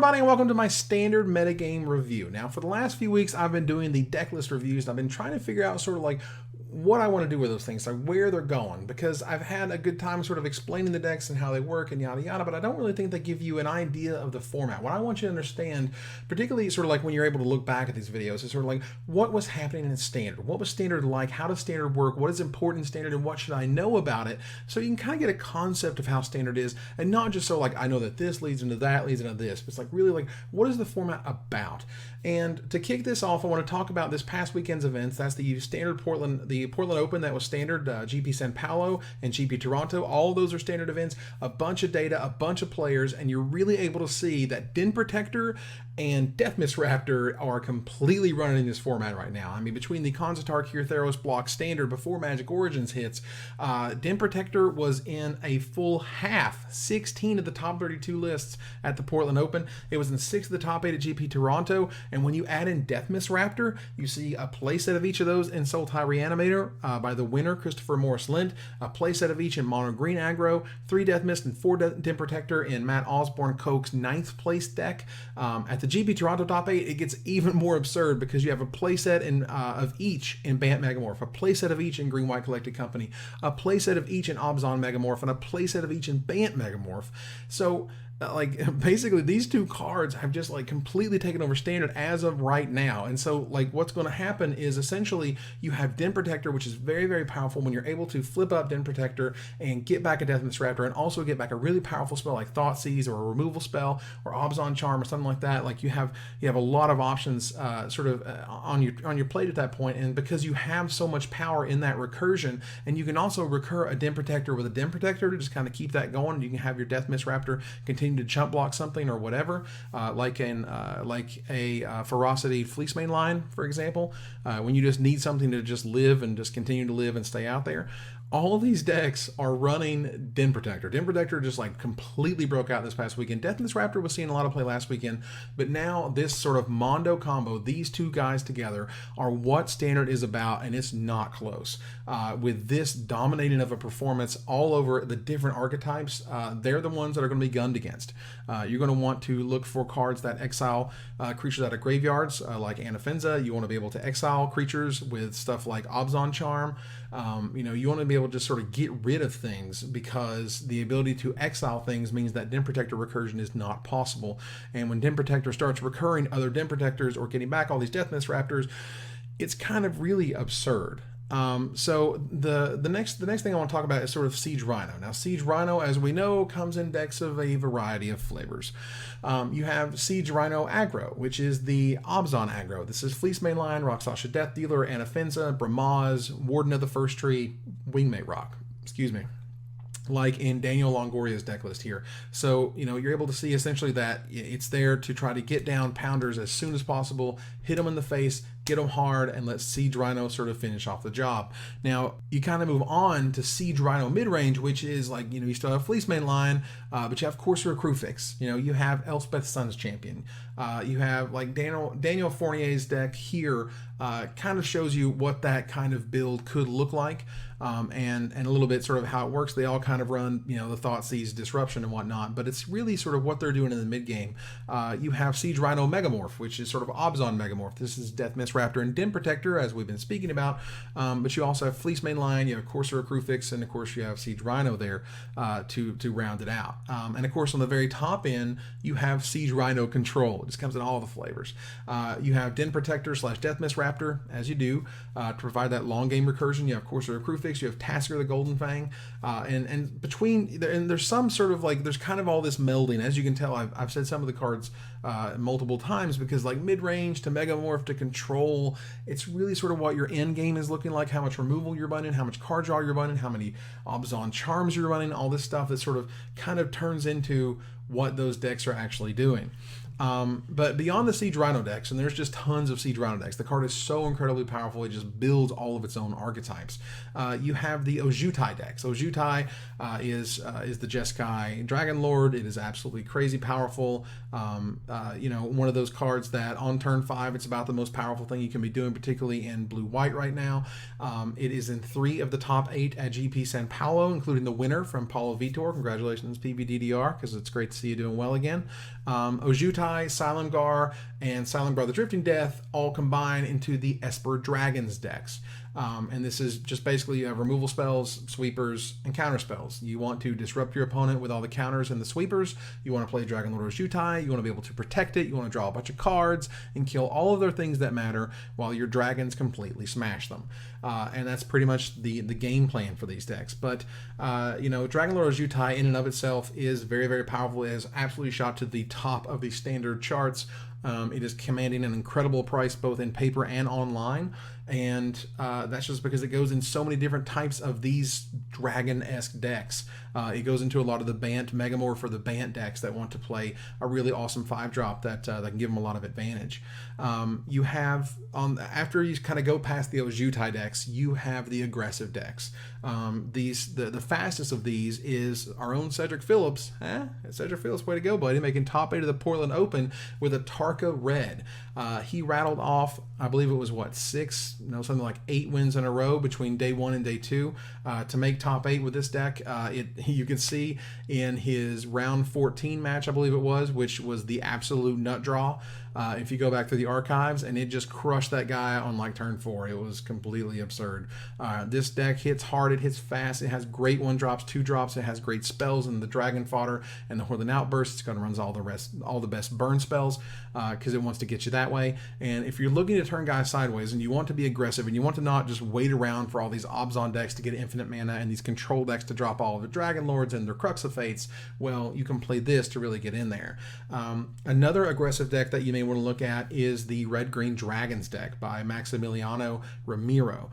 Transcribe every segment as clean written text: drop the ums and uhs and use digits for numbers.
everybody, and welcome to my standard metagame review. Now, for the last few weeks, I've been doing the deck list reviews, and I've been trying to figure out sort of like what I want to do with those things, like where they're going, because I've had a good time sort of explaining the decks and how they work and yada yada, but I don't really think they give you an idea of the format. What I want you to understand, particularly sort of like when you're able to look back at these videos, is sort of like what was happening in standard, what was standard like, how does standard work, what is important in standard, and what should I know about it, so you can kind of get a concept of how standard is, and not just so like I know that this leads into that leads into this, but it's like really like what is the format about. And to kick this off, I want to talk about this past weekend's events. That's the standard Portland Open that was standard, GP Sao Paulo and GP Toronto. All of those are standard events, a bunch of data, a bunch of players, and you're really able to see that Den Protector and Deathmiss Raptor are completely running in this format right now. I mean, between the Konzatar Kirtheros block standard before Magic Origins hits, Den Protector was in a full half, 16 of the top 32 lists at the Portland Open. It was in 6 of the top 8 at GP Toronto, and when you add in Deathmiss Raptor, you see a playset of each of those in Sultai Reanimator by the winner, Christopher Morris Lind, a playset of each in Mono Green Aggro, 3 Deathmiss and 4 Den Protector in Matt Osborne Koch's 9th place deck. At the GP Toronto top 8, it gets even more absurd because you have a playset of each in Bant Megamorph, a playset of each in Green White Collected Company, a playset of each in Obzon Megamorph, and a playset of each in Bant Megamorph. So like basically these two cards have just like completely taken over standard as of right now. And so like what's going to happen is essentially you have Den Protector, which is very, very powerful when you're able to flip up Den Protector and get back a Deathmiss Raptor and also get back a really powerful spell like Thoughtseize or a removal spell or Obzon Charm or something like that. Like you have a lot of options sort of on your plate at that point, and because you have so much power in that recursion, and you can also recur a Den Protector with a Den Protector to just kind of keep that going. You can have your Deathmiss Raptor continue to chump block something or whatever, like a Ferocity Fleece Main line, for example, when you just need something to just live and just continue to live and stay out there. All these decks are running Den Protector. Den Protector just like completely broke out this past weekend. Deathmiss Raptor was seeing a lot of play last weekend, but now this sort of Mondo combo, these two guys together, are what standard is about, and it's not close. With this dominating of a performance all over the different archetypes, they're the ones that are going to be gunned against. You're going to want to look for cards that exile creatures out of graveyards, like Anafenza. You want to be able to exile creatures with stuff like Obzon Charm. You want to be able to just sort of get rid of things, because the ability to exile things means that Den Protector recursion is not possible. And when Den Protector starts recurring other Den Protectors or getting back all these Deathmiss Raptors, it's kind of really absurd. So the next thing I want to talk about is sort of Siege Rhino. Now, Siege Rhino, as we know, comes in decks of a variety of flavors. You have Siege Rhino Aggro, which is the Obzon Aggro. This is Fleece Mainline, Roxasha Death Dealer, Anafenza, Bramaz, Warden of the First Tree, Wingmate Rock. Excuse me. Like in Daniel Longoria's deck list here. So, you're able to see essentially that it's there to try to get down pounders as soon as possible, hit them in the face, get them hard, and let Siege Rhino sort of finish off the job. Now, you kind of move on to Siege Rhino midrange, which is like, you still have Fleece Main line, but you have Courser Crewfix. You have Elspeth Sun's Champion. You have like Daniel Fournier's deck here kind of shows you what that kind of build could look like, and a little bit sort of how it works. They all kind of run, the Thoughtseize Disruption and whatnot, but it's really sort of what they're doing in the mid game. You have Siege Rhino Megamorph, which is sort of Obzon Megamorph. This is Deathmiss Raptor and Den Protector, as we've been speaking about, but you also have Fleece Main line, you have Courser Crewfix, and of course you have Siege Rhino there to round it out. And of course on the very top end, you have Siege Rhino Control. It just comes in all the flavors. You have Den Protector / Deathmiss Raptor, as you do, to provide that long game recursion. You have Courser Crewfix, you have Tasker the Golden Fang, and between, and there's some sort of like, there's kind of all this melding. As you can tell, I've said some of the cards multiple times, because like mid-range to Megamorph to Control, it's really sort of what your end game is looking like, how much removal you're running, how much card draw you're running, how many Obzon Charms you're running, all this stuff that sort of kind of turns into what those decks are actually doing. But beyond the Siege Rhino decks, and there's just tons of Siege Rhino decks, the card is so incredibly powerful, it just builds all of its own archetypes. You have the Ojutai decks. Ojutai is the Jeskai Dragon Lord. It is absolutely crazy powerful. One of those cards that on turn 5, it's about the most powerful thing you can be doing, particularly in blue-white right now. It is in 3 of the top 8 at GP Sao Paulo, including the winner from Paulo Vitor. Congratulations, PBDDR, because it's great to see you doing well again. Ojutai Jutai, Silumgar, and Silumgar the Drifting Death all combine into the Esper Dragons decks. And this is just basically you have removal spells, sweepers, and counter spells. You want to disrupt your opponent with all the counters and the sweepers. You want to play Dragon Lord Jutai. You want to be able to protect it. You want to draw a bunch of cards and kill all of their things that matter while your dragons completely smash them. And that's pretty much the game plan for these decks. But, Dragon Lord Jutai in and of itself is very, very powerful. It has absolutely shot to the top of the standard charts. It is commanding an incredible price both in paper and online, and that's just because it goes in so many different types of these dragon-esque decks. It goes into a lot of the Bant Megamorph or the Bant decks that want to play a really awesome 5-drop that can give them a lot of advantage. You have, after you kind of go past the Jutai decks, you have the aggressive decks. The fastest of these is our own Cedric Phillips. Cedric Phillips, way to go, buddy, making top 8 of the Portland Open with a Tarka Red. He rattled off, I believe it was something like 8 wins in a row between day 1 and day 2 to make top 8 with this deck. You can see in his round 14 match, I believe it was, which was the absolute nut draw. If you go back through the archives, and it just crushed that guy on like turn 4. It was completely absurd. This deck hits hard, it hits fast, it has great 1-drops, 2-drops, it has great spells in the Dragon Fodder and the Horthan Outburst. It's going to run all the best burn spells because it wants to get you that way. And if you're looking to turn guys sideways and you want to be aggressive and you want to not just wait around for all these Obzon decks to get infinite mana and these control decks to drop all of the Dragon Lords and their Crux of Fates, well, you can play this to really get in there. Another aggressive deck that you may want to look at is the Red-Green Dragons deck by Maximiliano Ramiro.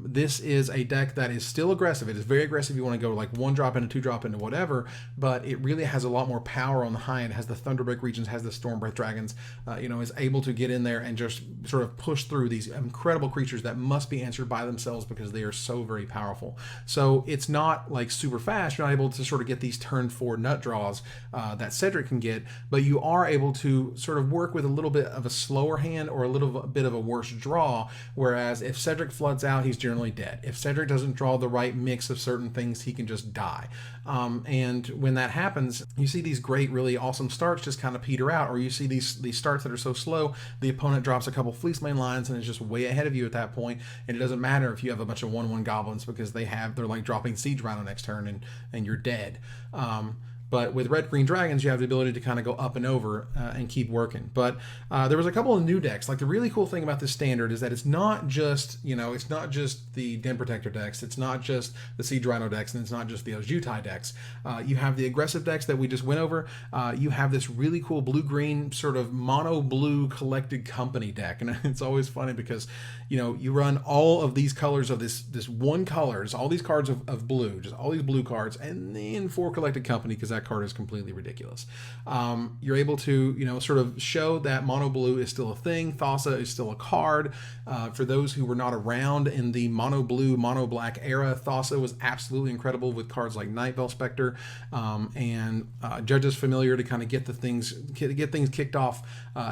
This is a deck that is still aggressive. It is very aggressive. You want to go like 1-drop into 2-drop into whatever, but it really has a lot more power on the high end. It has the Thunderbreak regions, has the Stormbreath Dragons, is able to get in there and just sort of push through these incredible creatures that must be answered by themselves because they are so very powerful. So it's not like super fast. You're not able to sort of get these turn 4 nut draws that Cedric can get, but you are able to sort of work with a little bit of a slower hand or a little bit of a worse draw, whereas if Cedric floods out, he's generally dead. If Cedric doesn't draw the right mix of certain things, he can just die. And when that happens, you see these great, really awesome starts just kind of peter out, or you see these starts that are so slow, the opponent drops a couple Fleece Mane lines and is just way ahead of you at that point, and it doesn't matter if you have a bunch of 1/1 goblins because they're like dropping Siege Rhino next turn and you're dead. But with Red-Green Dragons, you have the ability to kind of go up and over and keep working. But there was a couple of new decks. Like the really cool thing about this standard is that it's not just, the Den Protector decks. It's not just the Siege Rhino decks, and it's not just the Jutai decks. You have the aggressive decks that we just went over. You have this really cool blue-green sort of mono-blue collected company deck. And it's always funny because, you run all of these colors of this one colors, all these cards of blue, just all these blue cards, and then 4 collected company because that card is completely ridiculous. You're able to, sort of show that mono blue is still a thing. Thassa is still a card. For those who were not around in the mono blue, mono black era, Thassa was absolutely incredible with cards like Nightbell Spectre and Judge's Familiar to kind of get things kicked off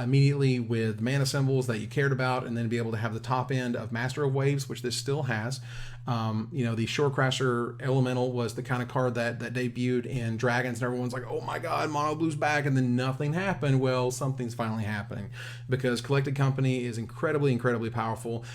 immediately with mana symbols that you cared about, and then be able to have the top end of Master of Waves, which this still has. The Shore Crasher Elemental was the kind of card that debuted in Dragons, and everyone's like, oh my god, Mono Blue's back, and then nothing happened. Well, something's finally happening because Collected Company is incredibly, incredibly powerful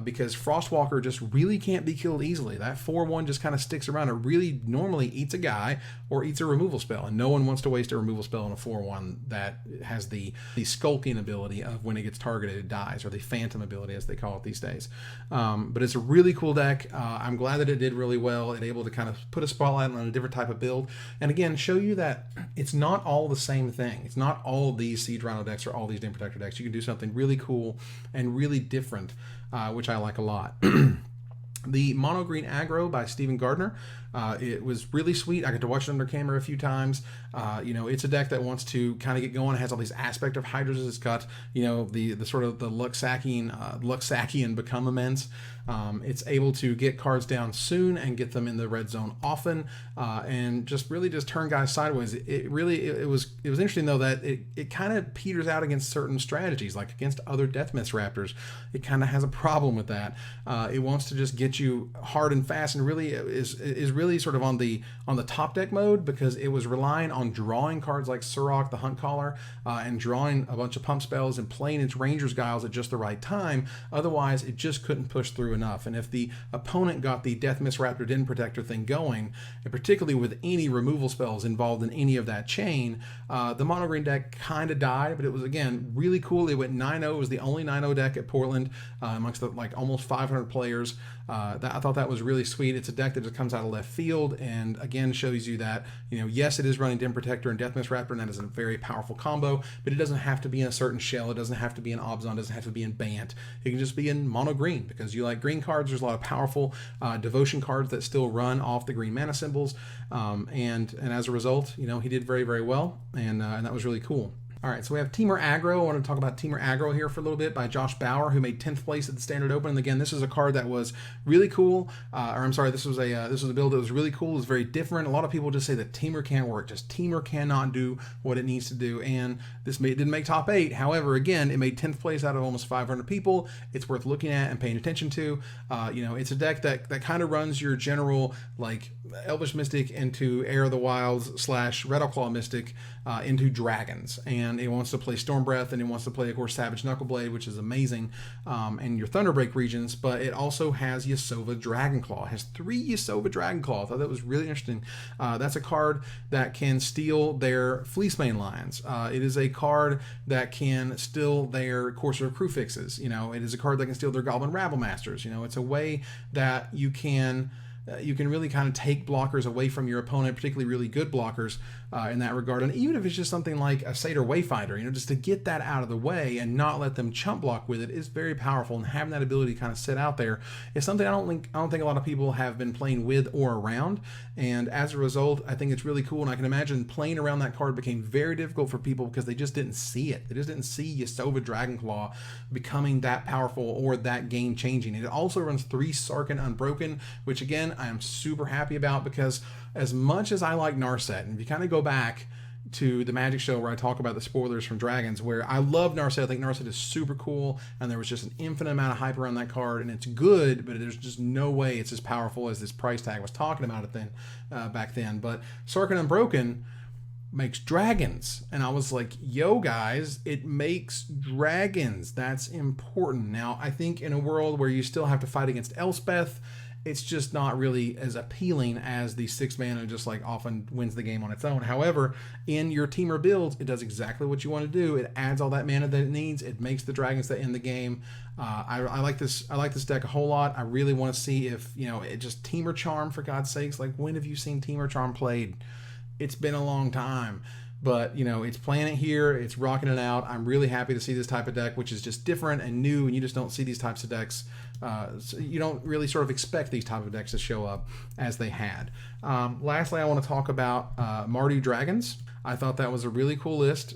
because Frostwalker just really can't be killed easily. That 4/1 just kind of sticks around. It really normally eats a guy or eats a removal spell, and no one wants to waste a removal spell on a 4/1 that has the skulking ability of when it gets targeted, it dies, or the phantom ability, as they call it these days. But it's a really cool deck. I'm glad that it did really well and able to kind of put a spotlight on a different type of build. And again, show you that it's not all the same thing. It's not all these Siege Rhino decks or all these Den Protector decks. You can do something really cool and really different, which I like a lot. The Mono Green Aggro by Stephen Gardner. It was really sweet. I got to watch it under camera a few times. It's a deck that wants to kind of get going. It has all these aspect of Hydras. It's got, the sort of the Luxacian Become Immense. It's able to get cards down soon and get them in the red zone often, and just really just turn guys sideways. It was interesting though that it kind of peters out against certain strategies, like against other Death Mist Raptors. It kind of has a problem with that. It wants to just get hit you hard and fast, and really is really sort of on the top deck mode, because it was relying on drawing cards like Surok, the Hunt Caller, and drawing a bunch of pump spells and playing its Ranger's Guiles at just the right time. Otherwise, it just couldn't push through enough. And if the opponent got the Death Mist Raptor Den Protector thing going, and particularly with any removal spells involved in any of that chain, the mono green deck kind of died. But it was, again, really cool. It went 9-0. It was the only 9-0 deck at Portland amongst the almost 500 players. I thought that was really sweet. It's a deck that just comes out of left field, and again shows you that, yes, it is running Den Protector and Death Mist Raptor, and that is a very powerful combo, but it doesn't have to be in a certain shell. It doesn't have to be in Obzon. It doesn't have to be in Bant. It can just be in mono green, because you like green cards. There's a lot of powerful devotion cards that still run off the green mana symbols, and as a result, he did very, very well, and that was really cool. All right, so we have Teamer Aggro. I want to talk about Teamer Aggro here for a little bit by Josh Bauer, who made 10th place at the Standard Open. And again, this is a card that was really cool. This was a build that was really cool. It was very different. A lot of people just say that Teamer can't work. Just Teamer cannot do what it needs to do. And this didn't make top 8. However, again, it made 10th place out of almost 500 people. It's worth looking at and paying attention to. It's a deck that kind of runs your general like Elvish Mystic into Heir of the Wilds / Rattleclaw Mystic into Dragons. And it wants to play Storm Breath, and it wants to play, of course, Savage Knuckleblade, which is amazing, and your Thunderbreak regions, but it also has Yasova Dragonclaw. It has 3 Yasova Dragonclaw. I thought that was really interesting. That's a card that can steal their Fleecemane Lions. It is a card that can steal their Courser Crew Fixes. It is a card that can steal their Goblin Rabble Masters. It's a way that you can really kind of take blockers away from your opponent, particularly really good blockers in that regard. And even if it's just something like a Satyr Wayfinder, just to get that out of the way and not let them chump block with it is very powerful. And having that ability to kind of sit out there is something I don't think a lot of people have been playing with or around. And as a result, I think it's really cool. And I can imagine playing around that card became very difficult for people because they just didn't see it. They just didn't see Yasova Dragonclaw becoming that powerful or that game changing. It also runs 3 Sarkhan Unbroken, which again, I am super happy about, because as much as I like Narset, and if you kind of go back to the Magic show where I talk about the spoilers from Dragons, where I love Narset, I think Narset is super cool, and there was just an infinite amount of hype around that card, and it's good, but there's just no way it's as powerful as this price tag was talking about it back then. But Sarkhan Unbroken makes dragons, and I was like, yo guys, it makes dragons. That's important. Now I think in a world where you still have to fight against Elspeth, it's just not really as appealing as the 6 mana just like often wins the game on its own. However, in your Teamer builds, it does exactly what you want to do. It adds all that mana that it needs. It makes the dragons that end the game. I like this deck a whole lot. I really want to see if it just Teamer Charm, for God's sakes. Like, when have you seen Teamer Charm played? It's been a long time. But, it's playing it here. It's rocking it out. I'm really happy to see this type of deck, which is just different and new, and you just don't see these types of decks. So you don't really sort of expect these type of decks to show up as they had. Lastly, I want to talk about Mardu Dragons. I thought that was a really cool list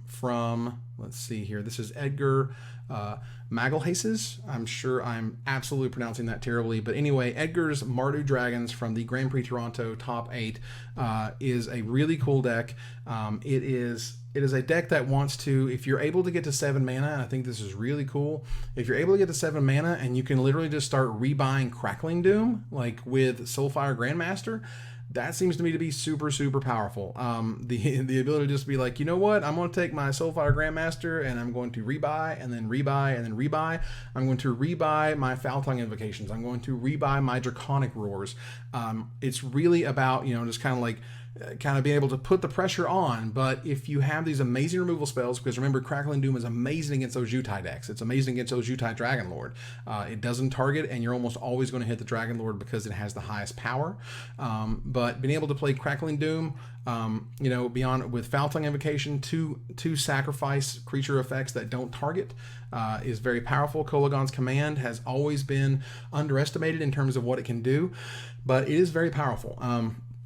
from, let's see here. This is Edgar Magalhaces. I'm sure I'm absolutely pronouncing that terribly. But anyway, Edgar's Mardu Dragons from the Grand Prix Toronto top 8 is a really cool deck. It is a deck that wants to, if you're able to get to 7 mana, and I think this is really cool, if you're able to get to 7 mana and you can literally just start rebuying Crackling Doom, like with Soulfire Grandmaster, that seems to me to be super, super powerful. The ability to just be like, you know what? I'm going to take my Soulfire Grandmaster and I'm going to rebuy and then rebuy and then rebuy. I'm going to rebuy my Foul Tongue Invocations. I'm going to rebuy my Draconic Roars. It's really about, just kind of being able to put the pressure on. But if you have these amazing removal spells, because remember, Crackling Doom is amazing against those Jutai decks. It's amazing against those Jutai Dragon Lord. It doesn't target, and you're almost always going to hit the Dragon Lord because it has the highest power. But being able to play Crackling Doom, beyond with Foul Tongue Invocation, two sacrifice creature effects that don't target, is very powerful. Kolagon's Command has always been underestimated in terms of what it can do, but it is very powerful.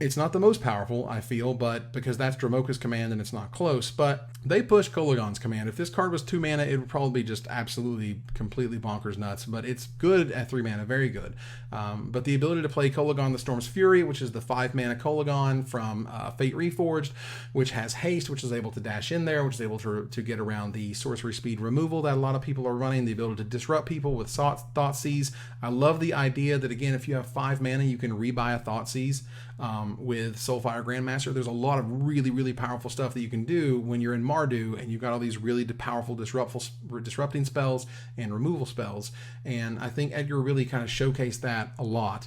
It's not the most powerful, I feel, but because that's Dromoka's command and it's not close, but they push Kolagon's command. If this card was 2 mana, it would probably be just absolutely, completely bonkers nuts, but it's good at 3 mana, very good. But the ability to play Kolagon the Storm's Fury, which is the 5 mana Kolagon from Fate Reforged, which has haste, which is able to dash in there, which is able to get around the sorcery speed removal that a lot of people are running, the ability to disrupt people with Thoughtseize. I love the idea that, again, if you have 5 mana, you can rebuy a Thoughtseize. With Soulfire Grandmaster, there's a lot of really, really powerful stuff that you can do when you're in Mardu and you've got all these really powerful disrupting spells and removal spells. And I think Edgar really kind of showcased that a lot.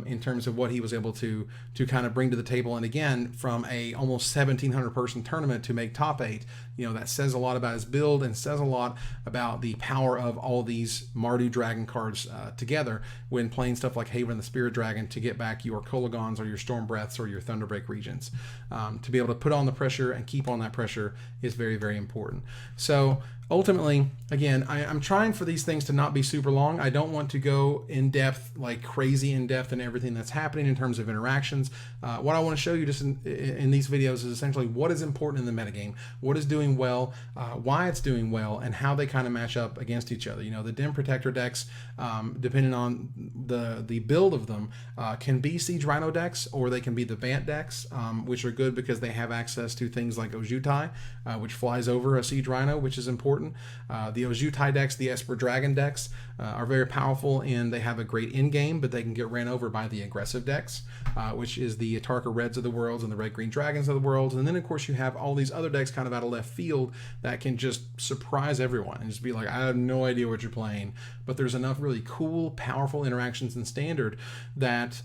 In terms of what he was able to kind of bring to the table. And again, from a almost 1,700 person tournament to make top 8, that says a lot about his build and says a lot about the power of all these Mardu Dragon cards together when playing stuff like Haven the Spirit Dragon to get back your Kolagons or your Storm Breaths or your Thunderbreak Regents. To be able to put on the pressure and keep on that pressure is very, very important. So ultimately, again, I'm trying for these things to not be super long. I don't want to go in depth, like crazy in depth in everything that's happening in terms of interactions. What I want to show you just in these videos is essentially what is important in the metagame, what is doing well, why it's doing well, and how they kind of match up against each other. The Den Protector decks, depending on the build of them, can be Siege Rhino decks, or they can be the Bant decks, which are good because they have access to things like Ojutai, which flies over a Siege Rhino, which is important. The Ojutai decks, the Esper Dragon decks, are very powerful, and they have a great in game, but they can get ran over by the aggressive decks, which is the Atarka Reds of the world and the Red Green Dragons of the world. And then of course you have all these other decks kind of out of left field that can just surprise everyone and just be like, I have no idea what you're playing, but there's enough really cool, powerful interactions in Standard that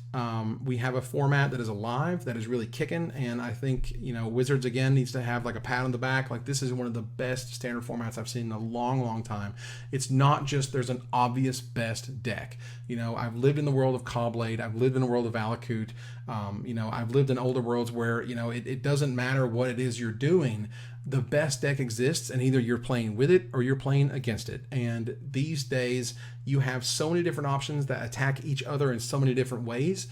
we have a format that is alive, that is really kicking. And I think Wizards again needs to have like a pat on the back. Like, this is one of the best Standard formats I've seen in a long, long time. It's not just there's an obvious best deck. I've lived in the world of Caw-Blade, I've lived in the world of Valakut, I've lived in older worlds where it doesn't matter what it is you're doing. The best deck exists, and either you're playing with it or you're playing against it. And these days you have so many different options that attack each other in so many different ways.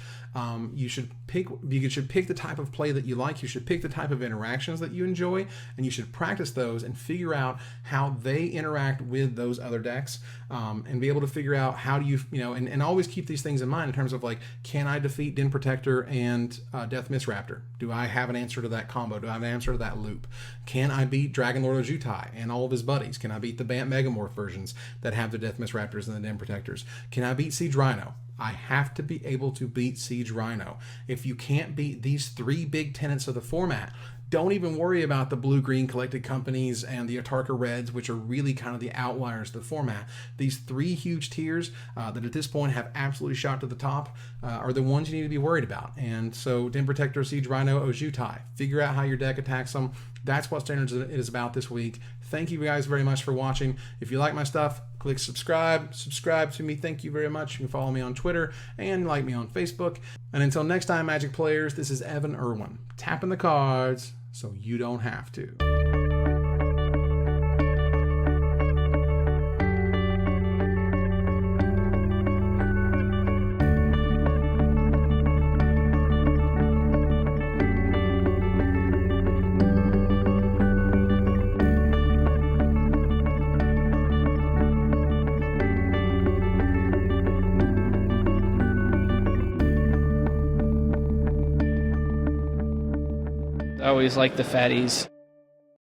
You should pick the type of play that you like. You should pick the type of interactions that you enjoy, and you should practice those and figure out how they interact with those other decks, and be able to figure out how do you and always keep these things in mind in terms of like, can I defeat Den Protector and Death Mist Raptor? Do I have an answer to that combo? Do I have an answer to that loop? Can I beat Dragon Lord Ojutai and all of his buddies? Can I beat the Bant Megamorph versions that have the Death Mist Raptors and the Den Protectors? Can I beat Siege Rhino? I have to be able to beat Siege Rhino. If you can't beat these 3 big tenets of the format, don't even worry about the blue-green collected companies and the Atarka Reds, which are really kind of the outliers to the format. These 3 huge tiers that at this point have absolutely shot to the top are the ones you need to be worried about. And so Den Protector, Siege Rhino, Ojutai. Figure out how your deck attacks them. That's what Standards is about this week. Thank you guys very much for watching. If you like my stuff, click subscribe to me. Thank you very much. You can follow me on Twitter and like me on Facebook. And until next time, Magic players, this is Evan Irwin, tapping the cards so you don't have to. I always like the fatties.